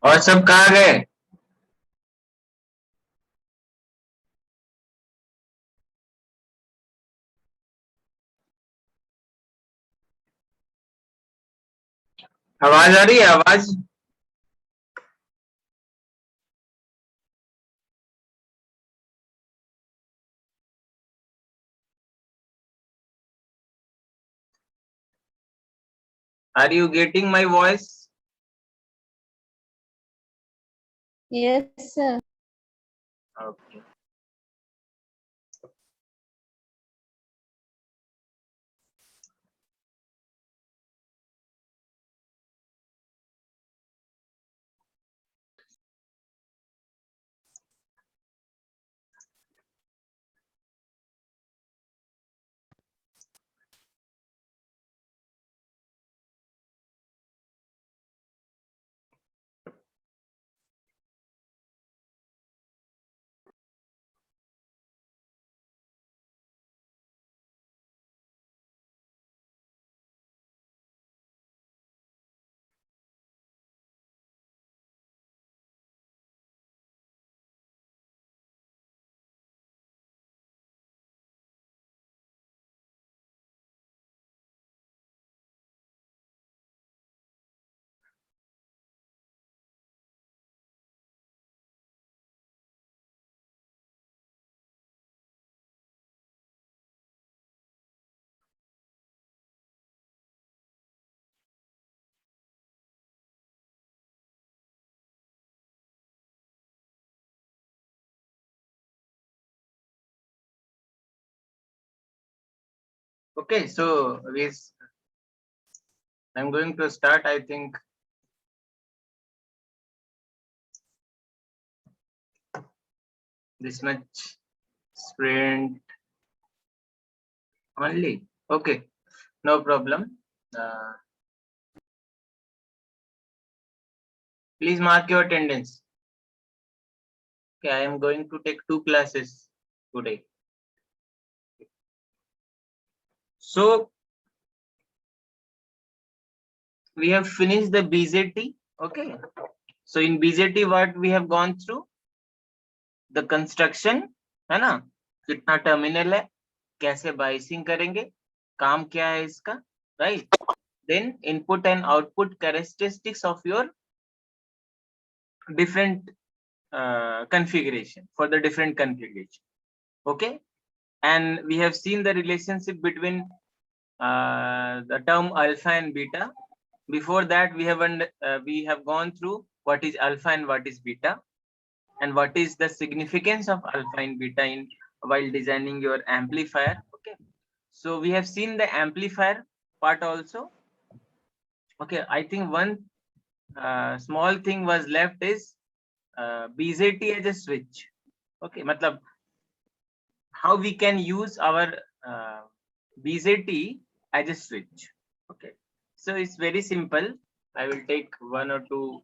और सब कहाँ गए? आवाज आ रही है? आवाज? Are you getting my voice? Yes, sir. Okay. Okay, so I'm going to start, I think. This much sprint only. Okay, no problem. Please mark your attendance. Okay, I am going to take 2 classes today. So we have finished the BJT. Okay, so in BJT what we have gone through? The construction, है ना? कितना terminal है, कैसे biasing करेंगे, काम क्या है इसका, right? Then input and output characteristics of your different configuration, for the different configuration. Okay, and we have seen the relationship between the term alpha and beta. Before that we have gone through what is alpha and what is beta, and what is the significance of alpha and beta in while designing your amplifier. Okay, so we have seen the amplifier part also. Okay, I think one small thing was left is BJT as a switch. Okay, matlab how we can use our BJT as a switch. Okay, so it's very simple. I will take 1 or 2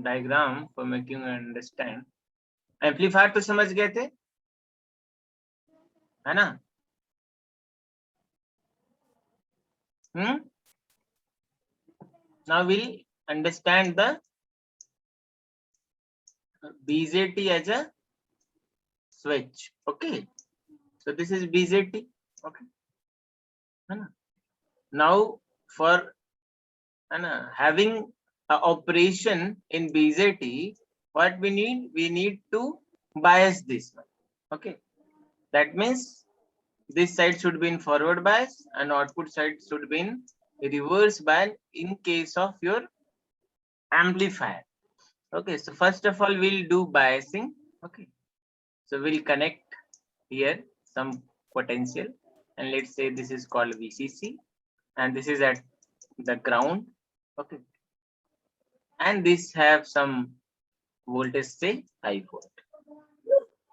diagram for making you understand. Amplifier तो समझ गए थे, है ना? Now we'll understand the BJT as a switch. Okay, so this is BJT. Okay, now for having an operation in BJT, what we need to bias this one. Okay, that means this side should be in forward bias and output side should be in reverse bias in case of your amplifier. Okay, so first of all, we'll do biasing. Okay, so we'll connect here some potential, and let's say this is called VCC, and this is at the ground. Okay, and this have some voltage, say 5 volt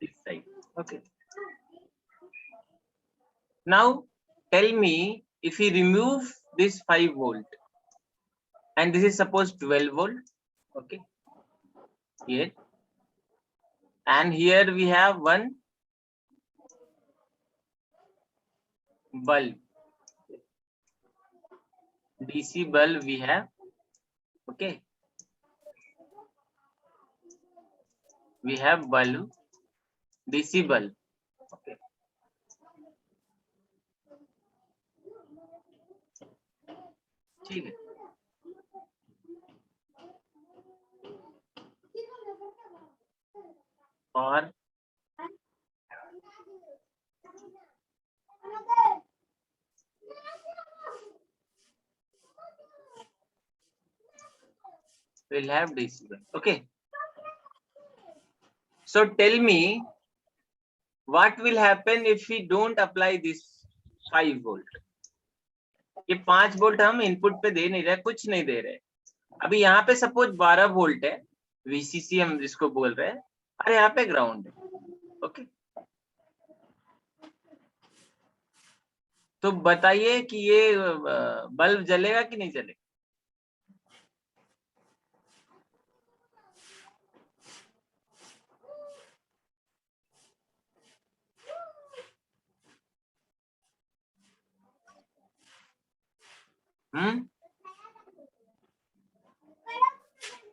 this side. Okay, now tell me, if we remove this 5 volt, and this is suppose 12 volt. Okay, here, and here we have one bulb, DC bulb we have. Okay, we have bulb, DC bulb. Okay, ठीक है. और we'll have DC bulb. Okay, so tell me, what will happen if we don't apply this 5 volt? ये 5 volt हम input पे दे नहीं रहे, कुछ नहीं दे रहे. अभी यहाँ पे सपोज 12 वोल्ट है, VCC हम जिसको बोल रहे हैं, और यहाँ पे ग्राउंड है. ओके, तो बताइए कि ये बल्ब जलेगा कि नहीं जलेगा?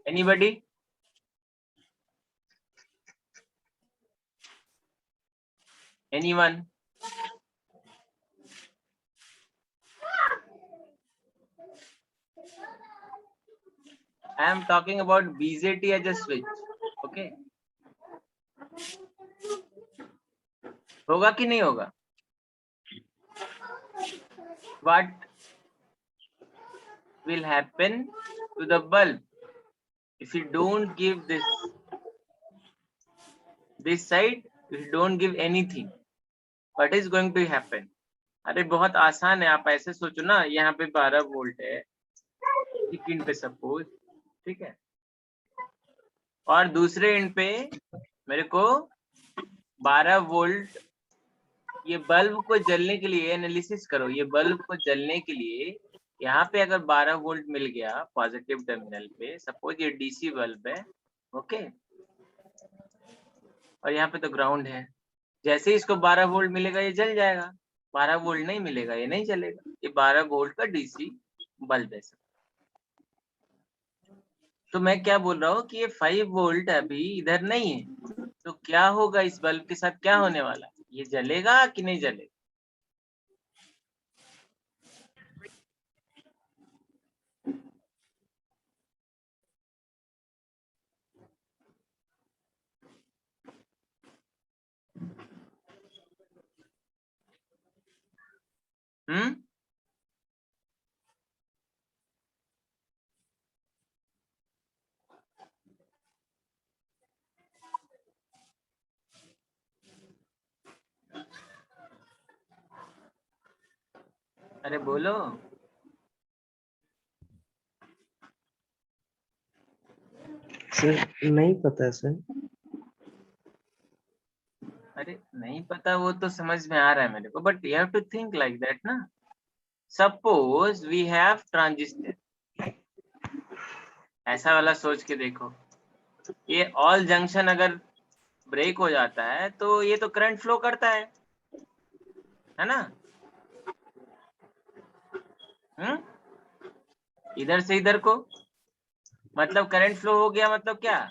Anybody? Anyone? I am talking about BJT as a switch. Okay, होगा कि नहीं होगा? What will happen to the bulb if you don't give this side, if you don't give anything? What is going to happen? अरे बहुत आसान है, आप ऐसे सोचो ना, यहाँ पे 12 वोल्ट है एक इंड पे सपोज, ठीक है, और दूसरे इंड पे मेरे को 12 वोल्ट. ये बल्ब को जलने के लिए, एनालिसिस करो, ये बल्ब को जलने के लिए यहाँ पे अगर 12 वोल्ट मिल गया पॉजिटिव टर्मिनल पे, सपोज ये DC बल्ब है. ओके, और यहाँ पे तो ग्राउंड है. जैसे ही इसको 12 वोल्ट मिलेगा ये जल जाएगा. 12 वोल्ट नहीं मिलेगा ये नहीं चलेगा. ये 12 वोल्ट का DC बल्ब है. तो मैं क्या बोल रहा हूँ कि ये 5 वोल्ट अभी इधर नहीं है, तो क्या होगा इस बल्ब के साथ, क्या होने वाला? ये जलेगा कि नहीं जलेगा? अरे बोलो. सर नहीं पता सर. अरे नहीं पता, वो तो समझ में आ रहा है मेरे को, but you have to think like that ना. सपोज वी हैव ट्रांजिस्टर, ऐसा वाला सोच के देखो, ये ऑल जंक्शन अगर ब्रेक हो जाता है तो ये तो करंट फ्लो करता है ना? इधर से इधर को, मतलब करंट फ्लो हो गया, मतलब क्या?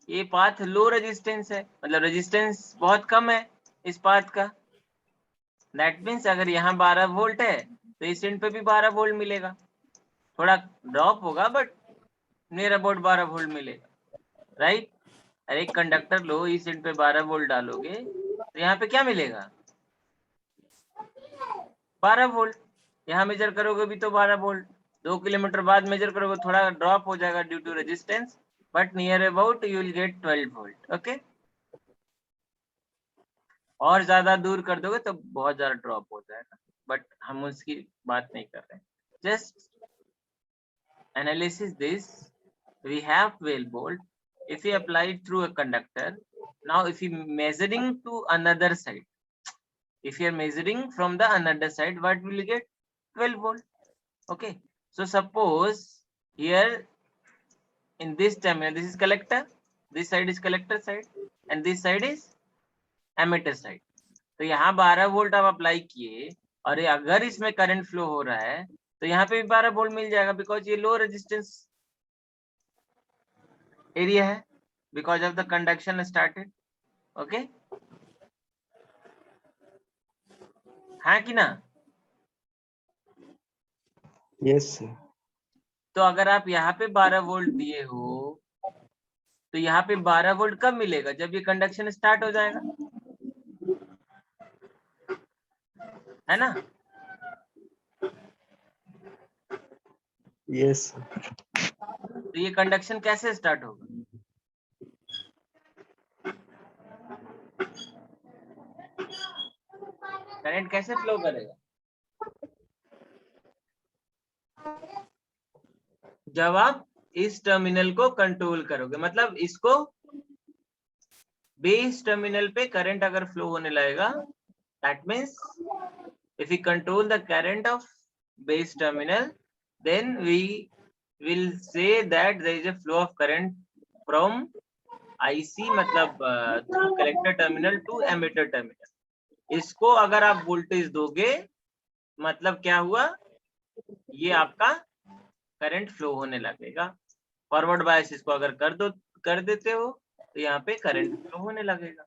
ये पाथ लो रेजिस्टेंस है, मतलब रेजिस्टेंस बहुत कम है इस पाथ का. दैट मीन्स अगर यहाँ 12 वोल्ट है तो इस एंड पे भी 12 वोल्ट मिलेगा. थोड़ा ड्रॉप होगा बट नियर अबाउट 12 वोल्ट मिलेगा, राइट? अरे एक कंडक्टर लो, इस एंड पे 12 वोल्ट डालोगे तो यहाँ पे क्या मिलेगा? 12 वोल्ट. यहाँ मेजर करोगे भी तो 12 वोल्ट. 2 किलोमीटर बाद मेजर करोगे, थोड़ा ड्रॉप हो जाएगा due to resistance, but near about you will get 12 volt. Okay, और ज्यादा दूर कर दोगे तो बहुत ज्यादा ड्रॉप हो जाएगा, बट हम उसकी बात नहीं कर रहे हैं. Just analysis this. We have 12 volt. If we apply it through a conductor, now if we measuring to another side, if you are measuring from the another side, what will you get? 12 volt. Okay, so suppose here in this terminal, this is collector, this side is collector side, and this side is emitter side. तो यहाँ 12 volt आप apply किए और अगर इसमें current flow हो रहा है तो यहाँ पे भी 12 वोल्ट मिल जाएगा, बिकॉज ये लो रेजिस्टेंस एरिया है, because of the conduction started. Okay, हाँ कि ना? Yes sir. तो अगर आप यहाँ पे 12 वोल्ट दिए हो तो यहाँ पे 12 वोल्ट कब मिलेगा? जब ये कंडक्शन स्टार्ट हो जाएगा, है ना? यस. तो ये कंडक्शन कैसे स्टार्ट होगा? करंट कैसे फ्लो करेगा? जब आप इस टर्मिनल को कंट्रोल करोगे, मतलब इसको बेस टर्मिनल पे करंट अगर फ्लो होने लगेगा, that means if we control the current of base terminal, then we will say that there is a flow of current from IC, मतलब through collector terminal to emitter terminal. इसको अगर आप voltage दोगे मतलब क्या हुआ? ये आपका करंट फ्लो होने लगेगा. फॉरवर्ड बायस इसको अगर कर देते हो तो यहाँ पे करंट फ्लो होने लगेगा.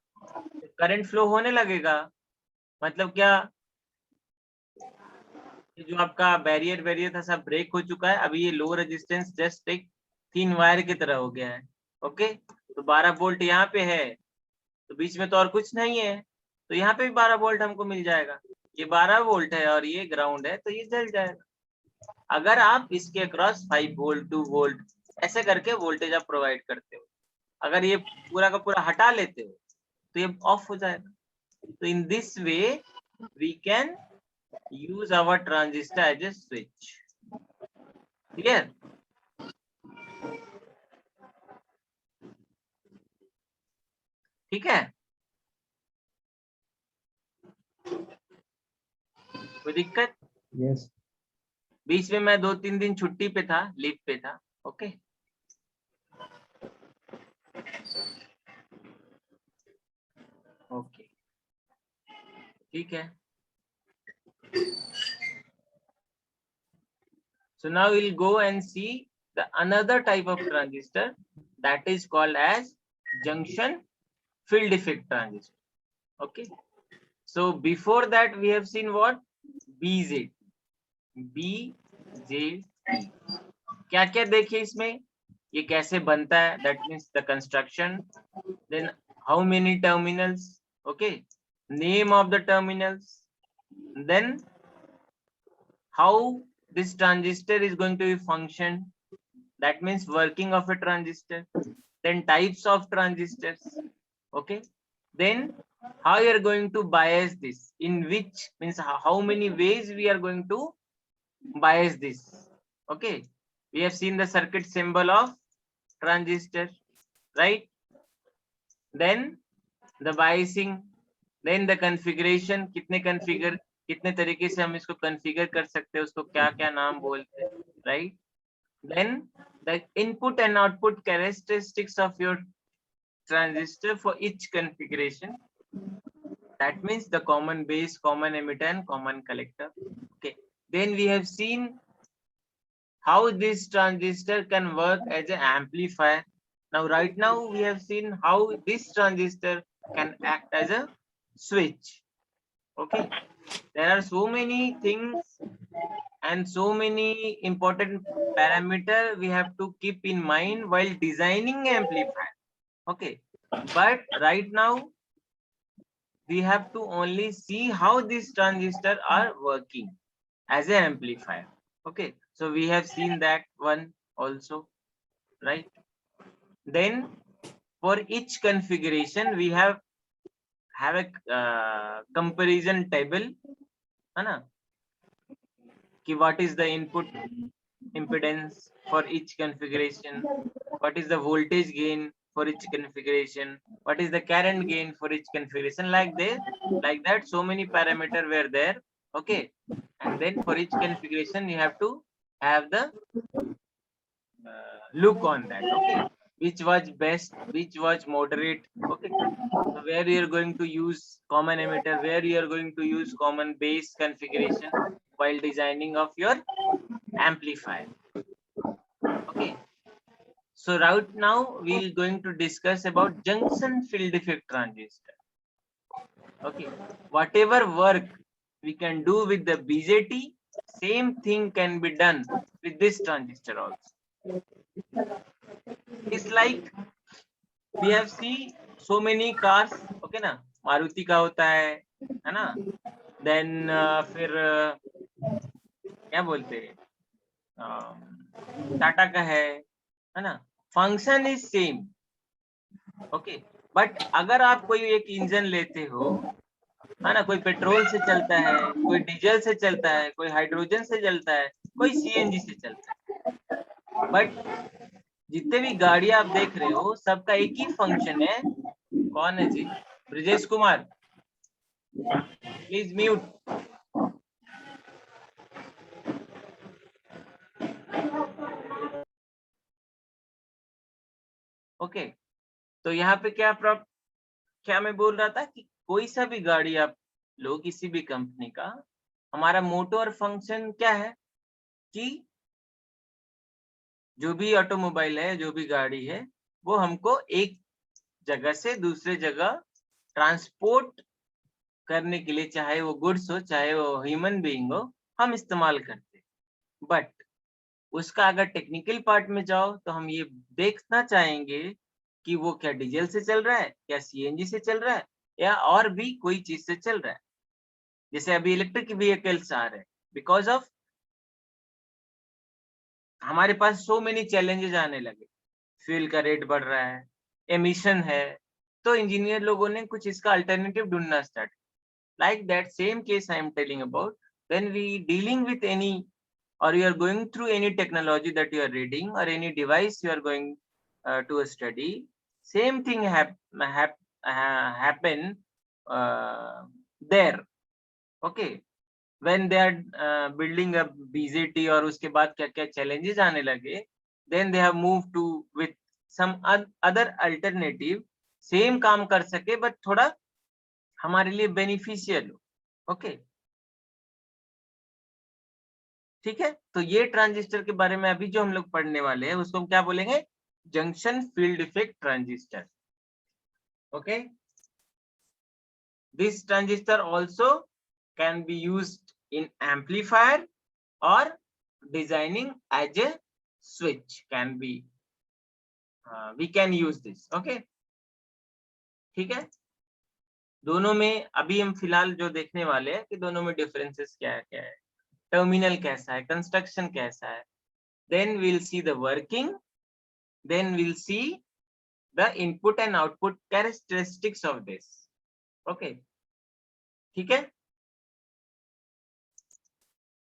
करंट फ्लो होने लगेगा मतलब क्या? जो आपका बैरियर था सब ब्रेक हो चुका है. अभी ये लो रेजिस्टेंस जस्ट एक थिन वायर की तरह हो गया है. ओके, तो 12 वोल्ट यहाँ पे है तो बीच में तो और कुछ नहीं है, तो यहाँ पे भी 12 वोल्ट हमको मिल जाएगा. ये 12 वोल्ट है और ये ग्राउंड है तो ये जल जाएगा. अगर आप इसके अक्रॉस 5 वोल्ट 2 वोल्ट ऐसे करके वोल्टेज आप प्रोवाइड करते हो, अगर ये पूरा का पूरा हटा लेते हो तो ये ऑफ हो जाएगा. तो in this way we can use our transistor as a switch. Clear? ठीक है, कोई दिक्कत? यस. बीच में मैं 2-3 दिन छुट्टी पे था, लीव पे था. ओके, ओके, ठीक है. So now we'll go and see the another type of transistor that is called as junction field effect transistor. Okay, so before that we have seen what? BJT. क्या क्या देखिए इसमें, ये कैसे बनता है, that means the construction, then how many terminals, okay, name of the terminals, then how this transistor is going to be function, that means working of a transistor, then types of transistors. Okay, then how you are going to bias this, in which means how many ways we are going to bias this. Okay, we have seen the circuit symbol of transistor, right? Then the biasing, then the configuration, कितने तरीके से हम इसको configure कर सकते हैं, उसको क्या क्या नाम बोलते हैं, right? Then the input and output characteristics of your transistor for each configuration, that means the common base, common emitter and common collector. Okay, then we have seen how this transistor can work as an amplifier. Now right now we have seen how this transistor can act as a switch. Okay, there are so many things and so many important parameter we have to keep in mind while designing amplifier. Okay, but right now we have to only see how these transistors are working as an amplifier. Okay, so we have seen that one also, right? then for each configuration we have a comparison table, है ना, कि what is the input impedance for each configuration, what is the voltage gain for each configuration, what is the current gain for each configuration, like that so many parameters were there. Okay, and then for each configuration you have to have the look on that. Okay, which was best, which was moderate. Okay, so where you are going to use common emitter, where you are going to use common base configuration while designing of your amplifier. Okay, so right now we're going to discuss about junction field effect transistor. Okay, whatever work we can do with the BJT, same thing can be done with this transistor also. It's like we have seen so many cars. Okay ना, मारुति का होता है ना, then फिर क्या बोलते हैं, टाटा का है ना. Function is same. Okay, but अगर आप कोई एक इंजन लेते हो, है ना, कोई पेट्रोल से चलता है, कोई डीजल से चलता है, कोई हाइड्रोजन से चलता है, कोई सीएनजी से चलता है, बट जितने भी गाड़ी आप देख रहे हो सबका एक ही फंक्शन है. कौन है जी? Brijesh Kumar, please mute. Okay, तो यहाँ पे क्या मैं बोल रहा था कि कोई सा भी गाड़ी आप लो, किसी भी कंपनी का, हमारा मोटो और फंक्शन क्या है कि जो भी ऑटोमोबाइल है, जो भी गाड़ी है, वो हमको एक जगह से दूसरे जगह ट्रांसपोर्ट करने के लिए, चाहे वो गुड्स हो चाहे वो ह्यूमन बीइंग हो, हम इस्तेमाल करते हैं. बट उसका अगर टेक्निकल पार्ट में जाओ तो हम ये देखना चाहेंगे कि वो क्या डीजल से चल रहा है, क्या सीएनजी से चल रहा है, या और भी कोई चीज से चल रहा है. जैसे अभी इलेक्ट्रिक व्हीकल्स आ रहे हैं, बिकॉज ऑफ हमारे पास सो मेनी चैलेंजेस आने लगे. फ्यूल का रेट बढ़ रहा है, एमिशन है, तो इंजीनियर लोगों ने कुछ इसका अल्टरनेटिव ढूंढना start. Like that same case I am telling about. When we dealing with any or you are going through any technology that you are reading or any device you are going to study, same thing happen there. Okay, when they are building a BJT और उसके बाद क्या क्या challenges आने लगे, then they have moved to with some other alternative, same काम कर सके but थोड़ा हमारे लिए beneficial हो. Okay, ठीक है. तो ये ट्रांजिस्टर के बारे में अभी जो हम लोग पढ़ने वाले हैं उसको हम क्या बोलेंगे? Junction field effect transistor. Okay, this transistor also can be used in amplifier और designing as a switch can be, we can use this. Okay, ठीक है. दोनों में अभी हम फिलहाल जो देखने वाले हैं कि दोनों में डिफरेंसेस क्या है, टर्मिनल कैसा है, कंस्ट्रक्शन कैसा है, then we'll see the working, then we'll see the input and output characteristics of this. Okay, ठीक है.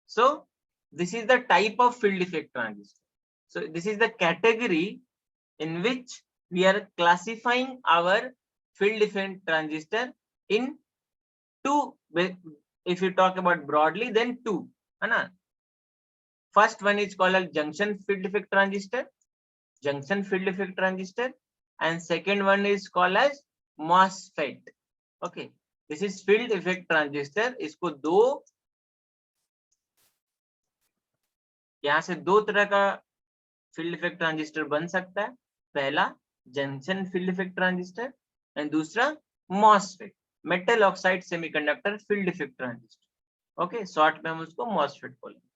So this is the type of field effect transistor. So this is the category in which we are classifying our field effect transistor in two. If you talk about broadly, then two, है ना. First one is called as junction field effect transistor, and second one is called as MOSFET. Okay, this is field effect transistor. इसको दो, यहाँ से दो तरह का field effect transistor बन सकता है. पहला junction field effect transistor and दूसरा MOSFET, metal oxide semiconductor field effect transistor. Okay, short में हम उसको MOSFET बोलेंगे.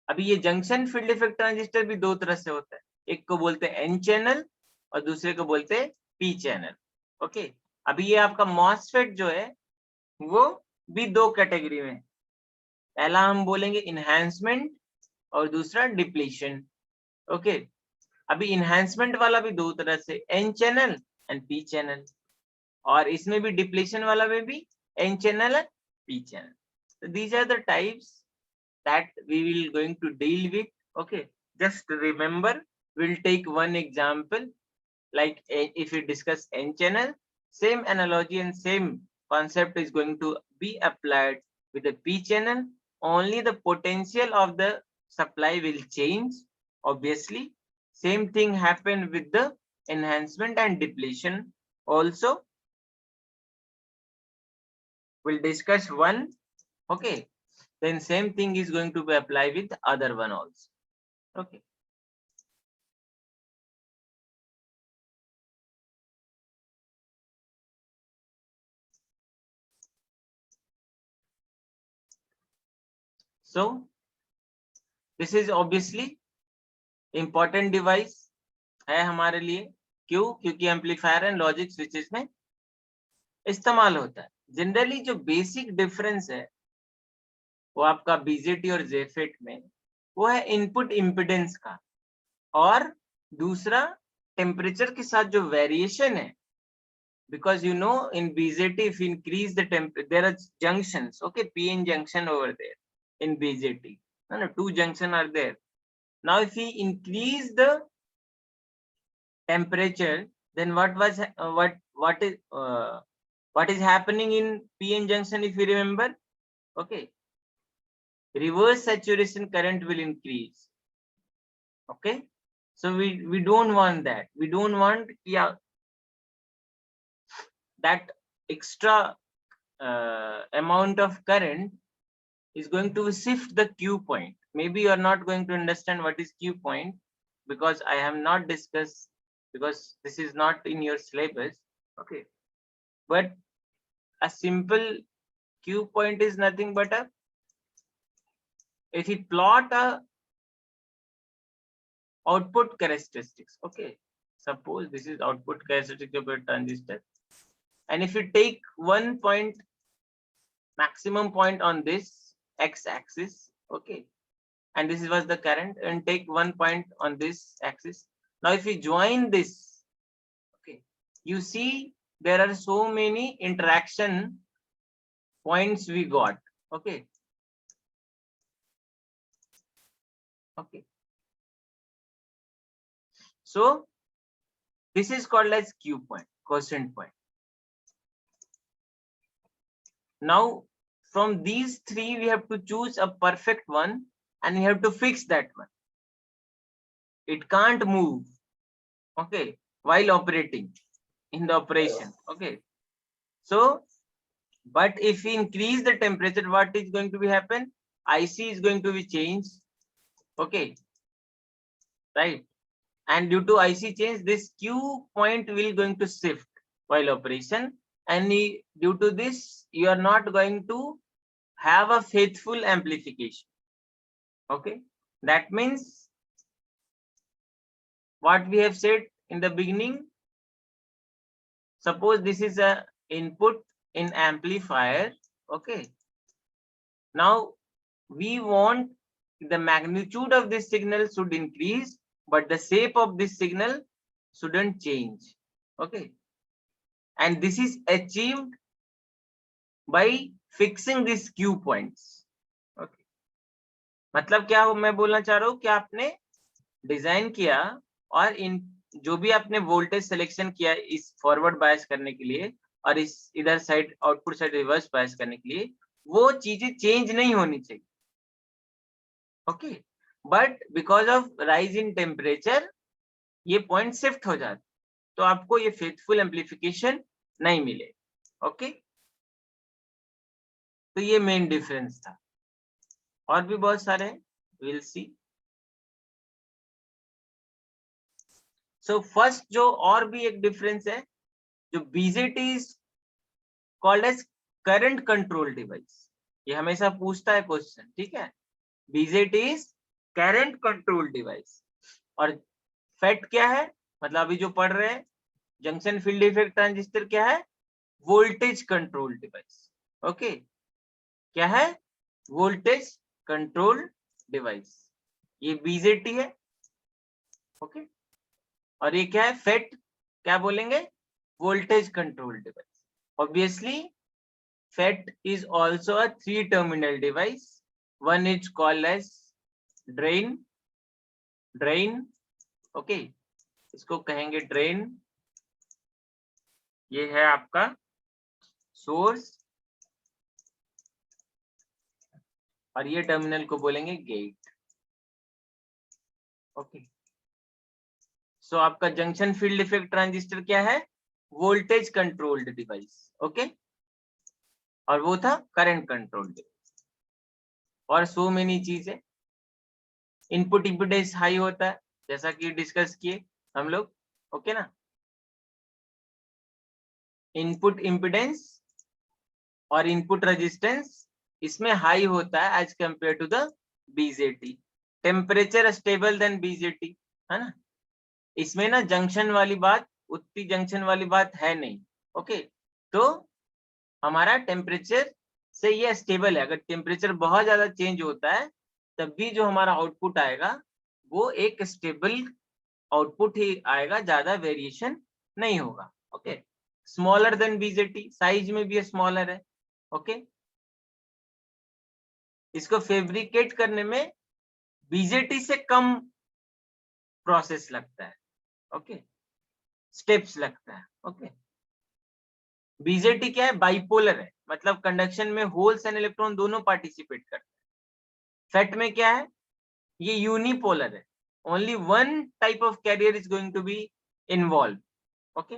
अभी ये जंक्शन फील्ड इफेक्ट ट्रांजिस्टर भी दो तरह से होता है. एक को बोलते हैं एन चैनल और दूसरे को बोलते हैं पी चैनल. ओके, अभी ये आपका मॉसफेट जो है वो भी दो कैटेगरी में. पहला हम बोलेंगे इनहैंसमेंट और दूसरा डिप्लीशन. ओके, अभी इनहेंसमेंट वाला भी दो तरह से, N channel and P channel, और इसमें भी डिप्लीशन वाला में भी N channel and P channel. So these are the types that we will going to deal with. Okay, just remember, we'll take one example, like if we discuss n channel, same analogy and same concept is going to be applied with the p channel. Only the potential of the supply will change. Obviously, same thing happen with the enhancement and depletion also. We'll discuss one. Okay, then same thing is going to be applied with other one also. Okay. So this is obviously important device है हमारे लिए. क्यों? क्योंकि amplifier and logic switches में इस्तेमाल होता है. Generally जो बेसिक डिफरेंस है वो आपका बीजेटी और जेफेट में, वो है इनपुट इम्पिडेंस का, और दूसरा टेम्परेचर के साथ जो वेरिएशन है. Because you know, in BJT, if you increase the there are junctions, okay, PN junction over there in BJT. No, 2 junctions are there. Now, if we increase the temperature, then what is happening in PN junction? If you remember, okay, reverse saturation current will increase. Okay, so we don't want that. We don't want that extra amount of current is going to shift the Q point. Maybe you are not going to understand what is Q point, because I have not discussed, because this is not in your syllabus. Okay, but a simple Q point is nothing but a, if you plot a output characteristics. Okay, suppose this is output characteristic of a transistor, and if you take one point, maximum point on this x-axis, okay, and this was the current, and take one point on this axis. Now if you join this, okay, you see there are so many interaction points we got. Okay, okay, so this is called as Q point, quotient point. Now from these three we have to choose a perfect one, and we have to fix that one. It can't move, okay, while operating in the operation. Okay, so but if we increase the temperature, what is going to be happen? IC is going to be changed. Okay, right, and due to IC change, this Q point will going to shift while operation, and due to this you are not going to have a faithful amplification. Okay, that means what we have said in the beginning, suppose this is a input in amplifier. Okay, now we want the magnitude of this signal should increase, but the shape of this signal shouldn't change. Okay, and this is achieved by fixing these Q points. Okay, मतलब क्या हो मैं बोलना चाह रहा हूँ कि आपने डिजाइन किया, और इन जो भी आपने वोल्टेज सिलेक्शन किया इस फॉरवर्ड बायस करने के लिए, और इस इधर side output side reverse bias करने के लिए, वो चीजें चेंज नहीं होनी चाहिए. Okay, but because of rise in temperature ये पॉइंट शिफ्ट हो जाते, तो आपको ये फेथफुल एम्प्लीफिकेशन नहीं मिले. ओके, तो ये मेन डिफरेंस था, और भी बहुत सारे हैं, विल सी. सो फर्स्ट जो और भी एक डिफरेंस है, जो BJT is called as current control device. ये हमेशा पूछता है क्वेश्चन, ठीक है. BJT is current control device, और फेट क्या है, मतलब अभी जो पढ़ रहे हैं जंक्शन फील्ड इफेक्ट ट्रांजिस्टर क्या है, वोल्टेज कंट्रोल डिवाइस. ओके, क्या है, वोल्टेज कंट्रोल डिवाइस, ये बीजेटी है. ओके, और ये क्या है? फेट क्या बोलेंगे? Voltage control device. Obviously FET is also a 3-terminal device. One is called as drain. Okay, इसको कहेंगे drain. ये है आपका source और ये टर्मिनल को बोलेंगे gate. Okay. So आपका जंक्शन फील्ड इफेक्ट ट्रांजिस्टर क्या है? Voltage controlled device. ओके, और वो था करंट कंट्रोल्ड डिवाइस. और सो मेनी चीजें. इनपुट इम्पीडेंस हाई होता है जैसा कि डिस्कस किए हम लोग. ओके ना, इनपुट इम्पीडेंस और इनपुट रेजिस्टेंस इसमें हाई होता है as compare to the BJT. Temperature stable than BJT, है ना. इसमें ना जंक्शन वाली बात, उतनी जंक्शन वाली बात है नहीं. ओके, तो हमारा टेम्परेचर से ये स्टेबल है. अगर टेम्परेचर बहुत ज्यादा चेंज होता है तब भी जो हमारा आउटपुट आएगा वो एक स्टेबल आउटपुट ही आएगा, ज्यादा वेरिएशन नहीं होगा. Okay, smaller than BJT, size में भी स्मॉलर है. ओके, इसको फैब्रिकेट करने में बीजेटी से कम प्रोसेस लगता है. ओके, स्टेप्स लगता है. ओके, बीजेटी क्या है? बाइपोलर है, मतलब कंडक्शन में होल्स एंड इलेक्ट्रॉन दोनों पार्टिसिपेट करते हैं. फेट में क्या है? ये यूनिपोलर है, only one type of carrier is going to be involve. Okay,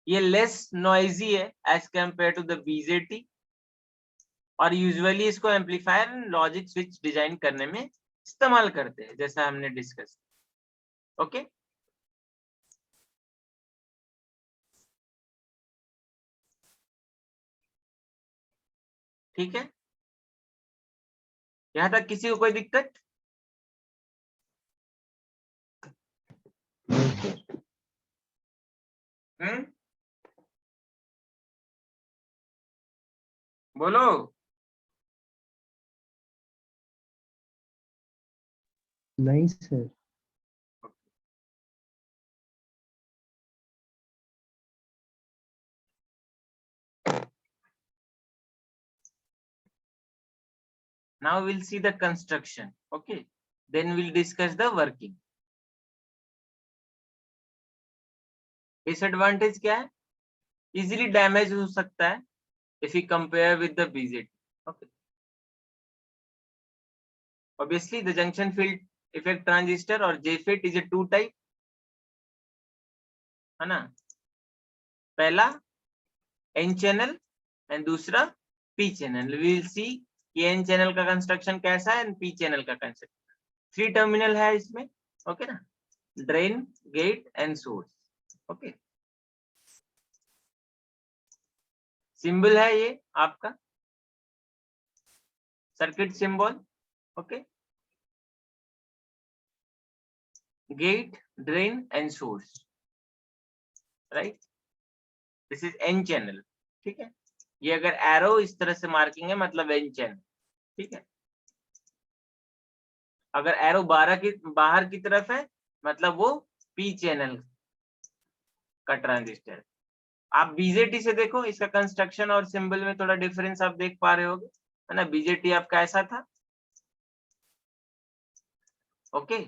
ये लेस नॉइजी है as compare to the BJT और यूजुअली इसको amplifier and logic switch design करने में इस्तेमाल करते हैं जैसा हमने डिस्कस. ओके, ठीक है. यहां तक किसी को कोई दिक्कत? बोलो. नहीं sir. Now we'll see the construction. Okay, then we'll discuss the working. Disadvantage क्या है? Easily damage हो सकता है if we compare with the BJT. Okay, obviously the junction field effect transistor or JFET is a two type, है ना. पहला N channel and दूसरा P channel. We will see कि N channel का construction कैसा है and P channel का construction. 3 terminal है इसमें. ओके ना, drain, gate and source. Okay, symbol है ये आपका circuit symbol. Okay, gate, drain and source, right. This is N channel. ठीक है, ये अगर एरो इस तरह से मार्किंग है मतलब एन चैनल. ठीक है, अगर एरो बाहर की तरफ है मतलब वो पी चैनल का ट्रांजिस्टर. आप बीजेटी से देखो, इसका कंस्ट्रक्शन और सिंबल में थोड़ा डिफरेंस आप देख पा रहे होगे, है ना. बीजेटी आपका ऐसा था. Okay,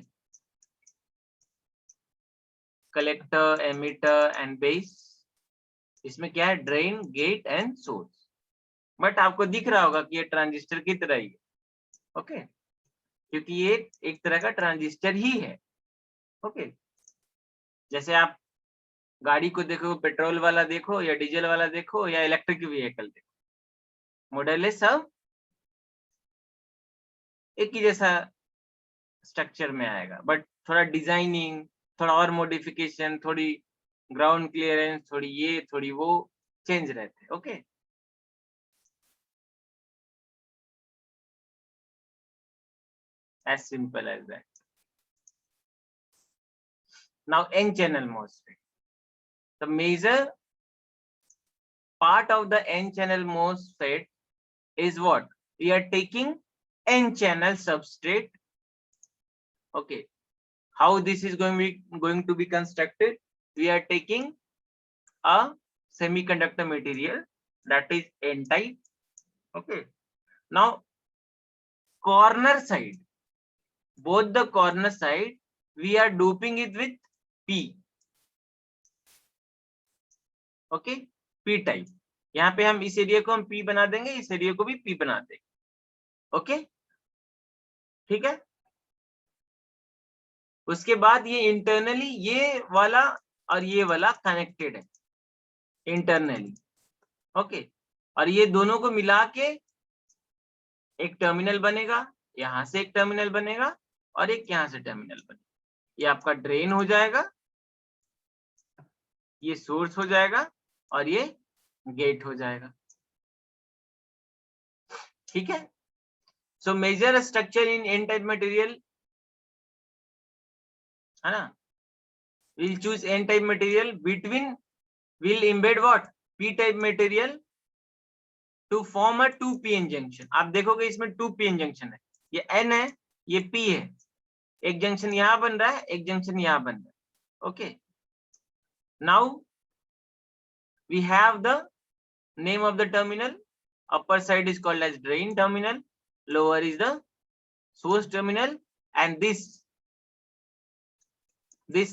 collector, emitter and base. इसमें क्या है? Drain, gate and source. But आपको दिख रहा होगा कि ये ट्रांजिस्टर की तरह ही है. ओके, क्योंकि ये एक तरह का ट्रांजिस्टर ही है. ओके, जैसे आप गाड़ी को देखो, पेट्रोल वाला देखो या डीजल वाला देखो या इलेक्ट्रिक व्हीकल देखो, मॉडल है सब एक ही जैसा स्ट्रक्चर में आएगा. बट थोड़ा डिजाइनिंग, थोड़ा और मॉडिफिकेशन, थोड़ी ग्राउंड क्लियरेंस, थोड़ी ये थोड़ी वो चेंज रहते हैं. Okay, as simple as that. Now N channel MOSFET. The major part of the N channel MOSFET is what? We are taking N channel substrate. Okay, how this is going to be constructed? We are taking a semiconductor material that is N type. Okay. Now, corner side, both the corner side, we are doping it with P. Okay, P type. यहाँ पे हम इस area को हम P बना देंगे, इस area को भी P बना देंगे. ओके, ठीक है. उसके बाद ये इंटरनली ये वाला और ये वाला कनेक्टेड है इंटरनली. ओके, और ये दोनों को मिला के एक टर्मिनल बनेगा, यहां से एक टर्मिनल बनेगा और एक यहां से टर्मिनल बनेगा. ये आपका ड्रेन हो जाएगा, ये सोर्स हो जाएगा और ये गेट हो जाएगा. ठीक है. So major structure in N type material है ना. we'll choose n type material between, we'll embed what, p type material to form a 2pn junction. आप देखोगे इसमें 2pn junction है, ये n है, ये p है. एक जंक्शन यहां बन रहा है, एक जंक्शन यहां बन रहा है. Okay, now we have the name of the terminal. Upper side is called as drain terminal, lower is the source terminal, and this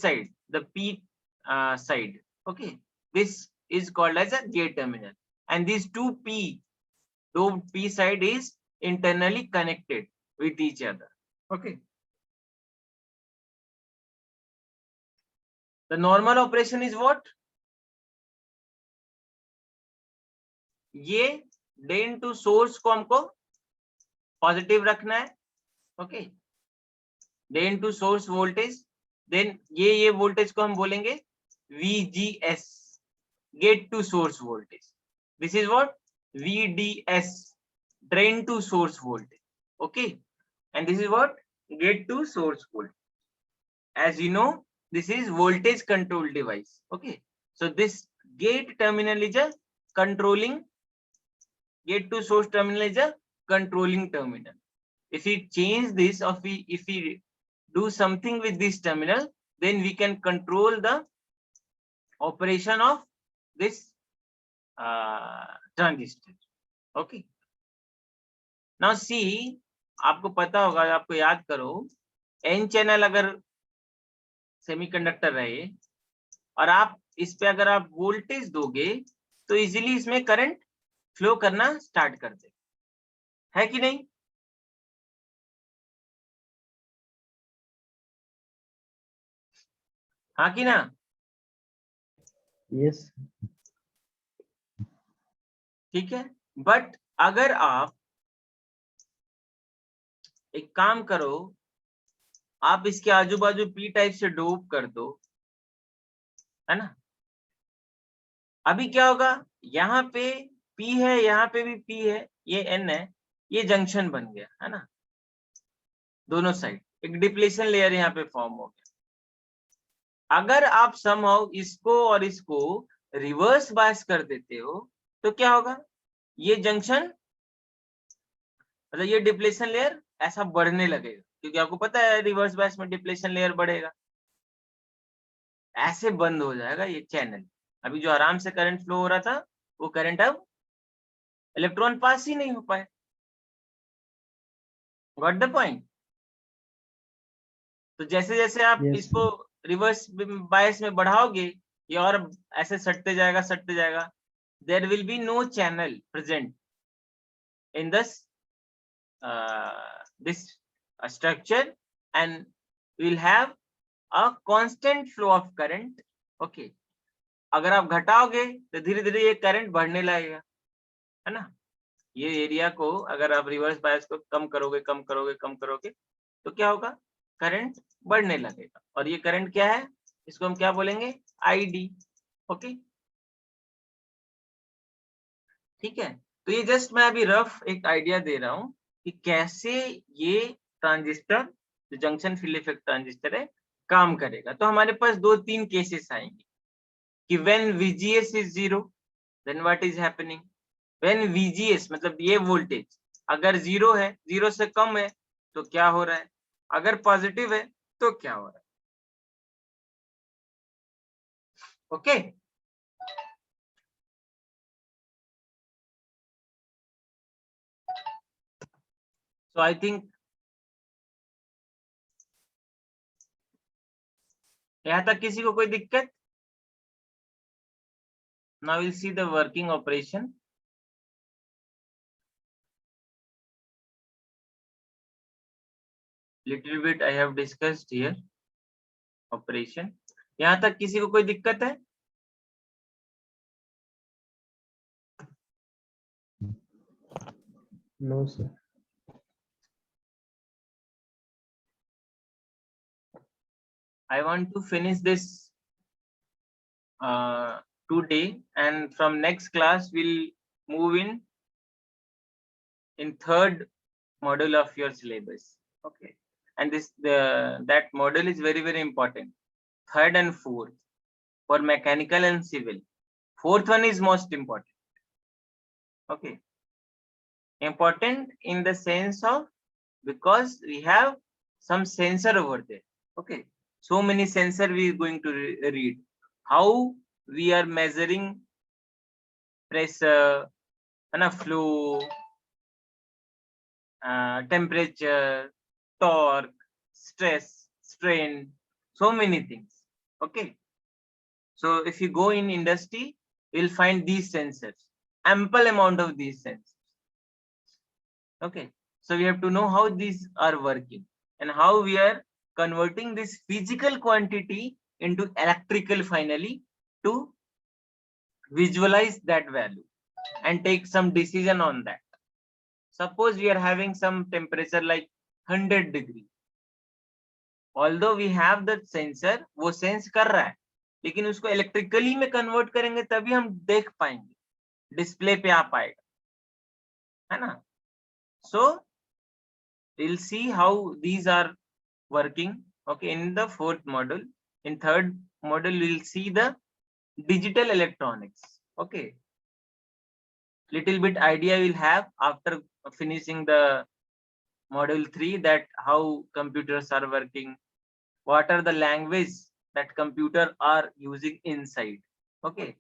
side, the P side, okay, this is called as a gate terminal, and these two P side is internally connected with each other. Okay, the normal operation is what? ये drain to source को हमको positive रखना है. Okay, drain to source voltage, then ये voltage को हम बोलेंगे VGS, gate to source voltage. This is what, VDS, drain to source voltage. Okay, and this is what, gate to source voltage. As you know, this is voltage control device. Okay, so this gate terminal is a controlling, gate to source terminal is a controlling terminal. If we change this, or if we do something with this terminal, then we can control the operation of this transistor. Okay, now see, आपको पता होगा, आपको याद करो, n channel अगर semiconductor रहे और आप इस पे अगर आप वोल्टेज दोगे तो इजीली इसमें करंट फ्लो करना स्टार्ट कर दे, है कि नहीं? हाँ कि ना? यस. ठीक है, बट अगर आप एक काम करो, आप इसके आजू बाजू पी टाइप से डोप कर दो, है ना. अभी क्या होगा, यहाँ पे पी है, यहाँ पे भी पी है, ये एन है, ये जंक्शन बन गया, है ना. दोनों साइड एक डिप्लेशन लेयर यहाँ पे फॉर्म हो गया. अगर आप समहाउ इसको और इसको रिवर्स बायस कर देते हो तो क्या होगा, ये जंक्शन मतलब ये डिप्लेशन लेयर ऐसा बढ़ने लगेगा, क्योंकि आपको पता है रिवर्स बायस में डिप्लेशन लेयर बढ़ेगा, ऐसे बंद हो जाएगा ये चैनल. अभी जो आराम से करंट फ्लो हो रहा था वो करंट अब इलेक्ट्रॉन पास ही नहीं हो पाए. Got the point? तो जैसे जैसे आप Yes, इसको रिवर्स बायस में बढ़ाओगे, ये और ऐसे सटते जाएगा. There will be no channel present in this structure, and we will have a constant flow of current. Okay, अगर आप घटाओगे तो धीरे धीरे ये करंट बढ़ने लगेगा, है ना. ये एरिया को अगर आप रिवर्स बायस को कम करोगे तो क्या होगा, करंट बढ़ने लगेगा. और ये करंट क्या है, इसको हम क्या बोलेंगे, ID. ओके, ठीक है. तो ये जस्ट मैं अभी रफ एक आइडिया दे रहा हूं कि कैसे ये ट्रांजिस्टर, जो जंक्शन फील्ड इफेक्ट ट्रांजिस्टर है, काम करेगा. तो हमारे पास 2-3 केसेस आएंगे कि when VGS is 0 then what is happening. When VGS मतलब ये वोल्टेज अगर 0 है, 0 से कम है तो क्या हो रहा है, अगर पॉजिटिव है तो क्या हो रहा है. Okay. So I think यहाँ तक किसी को कोई दिक्कत? Now we'll see the working operation. Little bit I have discussed here. Operation. यहाँ तक किसी को कोई दिक्कत है? No, sir. I want to finish this today, and from next class we'll move in third module of your syllabus. Okay, and that module is very important. Third and fourth for mechanical and civil. Fourth one is most important. Okay, important in the sense of because we have some sensor over there. Okay, so many sensor we are going to read. How we are measuring pressure, flow, temperature, torque, stress, strain, so many things. Okay, so if you go in industry, you'll find these sensors, ample amount of these sensors. Okay, so we have to know how these are working and how we are converting this physical quantity into electrical finally to visualize that value and take some decision on that. Suppose we are having some temperature like 100 degree. Although we have that sensor, वो sense कर रहा है, लेकिन उसको electrically में convert करेंगे तभी हम देख पाएंगे, display पे आ पाएगा, है ना? So we'll see how these are working. Okay, in the fourth module. In third module, we'll see the digital electronics. Okay, little bit idea we'll have after finishing the module 3, that how computers are working, what are the language that computer are using inside. Okay,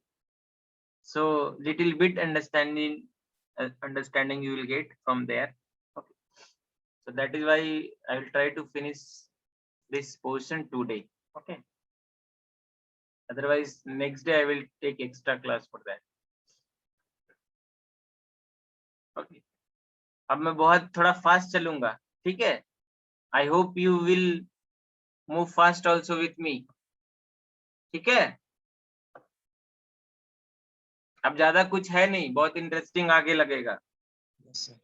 so little bit understanding you will get from there. Okay, so that is why I will try to finish this portion today. Okay, otherwise next day I will take extra class for that. Okay, अब मैं बहुत थोड़ा fast चलूंगा, ठीक है? I hope you will move fast also with me. ठीक है? अब ज्यादा कुछ है नहीं, बहुत इंटरेस्टिंग आगे लगेगा. Yes, sir.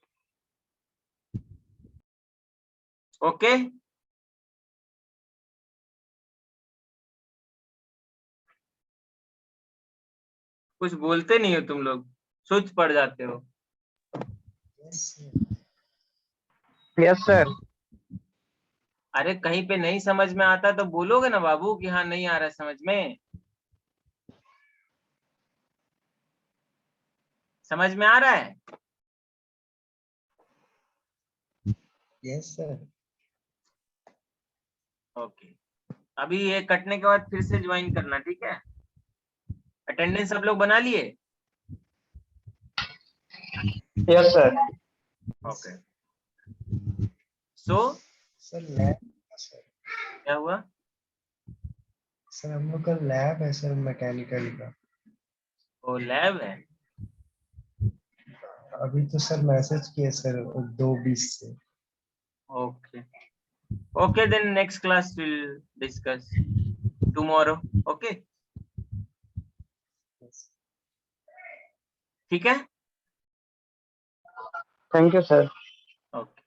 ओके, कुछ बोलते नहीं हो तुम लोग, सोच पड़ जाते हो. Yes, sir. Yes sir. अरे कहीं पे नहीं समझ में आता तो बोलोगे ना बाबू कि हाँ नहीं आ रहा समझ में. समझ में आ रहा है? Yes, sir. ओके, अभी ये कटने के बाद फिर से ज्वाइन करना, ठीक है? अटेंडेंस सब लोग बना लिए? Yes sir. Okay, so sir lab sir क्या हुआ? सर हम लोग का लैब है सर मैकेनिकल का. वो लैब है. अभी तो सर मैसेज किए सर 2:20 से. Okay. Okay, then next class we'll discuss tomorrow. Okay. ठीक है? Thank you sir. Okay.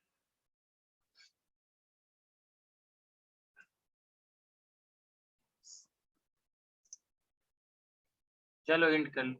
चलो एंड कर लो.